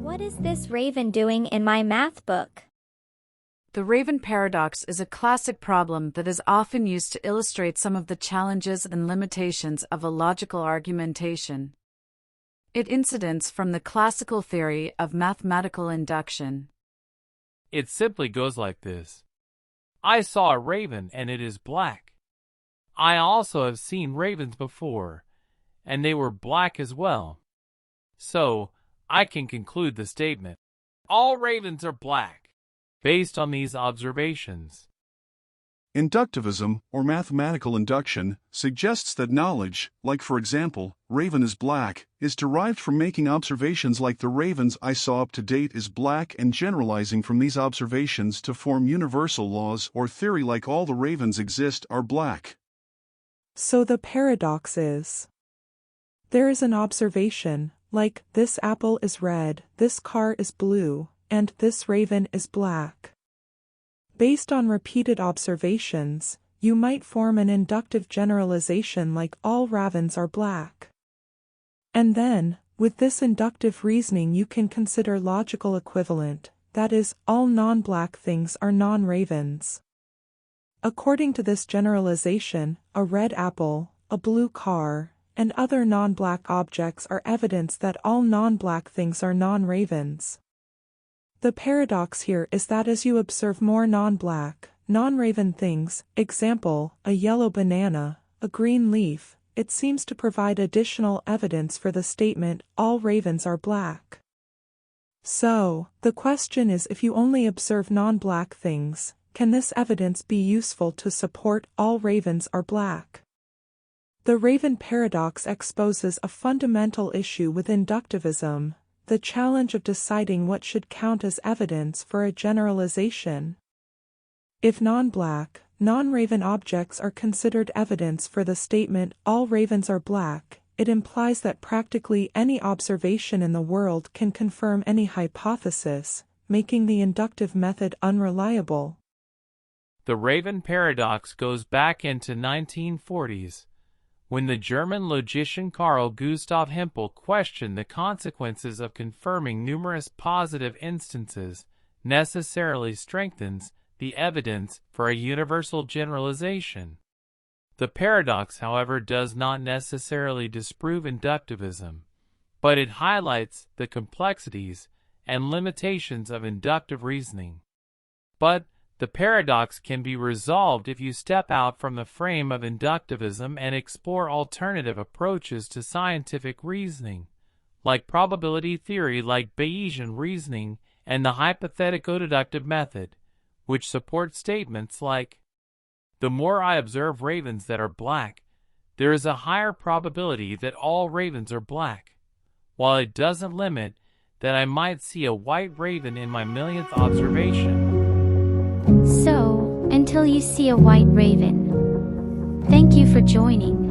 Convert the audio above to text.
What is this raven doing in my math book? The raven paradox is a classic problem that is often used to illustrate some of the challenges and limitations of a logical argumentation. It incidents from the classical theory of mathematical induction. It simply goes like this. I saw a raven and it is black. I also have seen ravens before, and they were black as well. So, I can conclude the statement, all ravens are black, based on these observations. Inductivism, or mathematical induction, suggests that knowledge, like for example, raven is black, is derived from making observations like the ravens I saw up to date is black and generalizing from these observations to form universal laws or theory like all the ravens exist are black. So the paradox is, there is an observation, like this apple is red, this car is blue, and this raven is black. Based on repeated observations, you might form an inductive generalization like all ravens are black. And then, with this inductive reasoning you can consider logical equivalent, that is, all non-black things are non-ravens. According to this generalization, a red apple, a blue car, and other non-black objects are evidence that all non-black things are non-ravens. The paradox here is that as you observe more non-black, non-raven things, example, a yellow banana, a green leaf, it seems to provide additional evidence for the statement, all ravens are black. So, the question is if you only observe non-black things, can this evidence be useful to support all ravens are black? The raven paradox exposes a fundamental issue with inductivism, the challenge of deciding what should count as evidence for a generalization. If non-black, non-raven objects are considered evidence for the statement all ravens are black, it implies that practically any observation in the world can confirm any hypothesis, making the inductive method unreliable. The raven paradox goes back into 1940s. When the German logician Carl Gustav Hempel questioned the consequences of confirming numerous positive instances necessarily strengthens the evidence for a universal generalization. The paradox, however, does not necessarily disprove inductivism, but it highlights the complexities and limitations of inductive reasoning. But the paradox can be resolved if you step out from the frame of inductivism and explore alternative approaches to scientific reasoning, like probability theory, like Bayesian reasoning, and the hypothetico-deductive method, which support statements like, the more I observe ravens that are black, there is a higher probability that all ravens are black, while it doesn't limit that I might see a white raven in my millionth observation. So, until you see a white raven. Thank you for joining.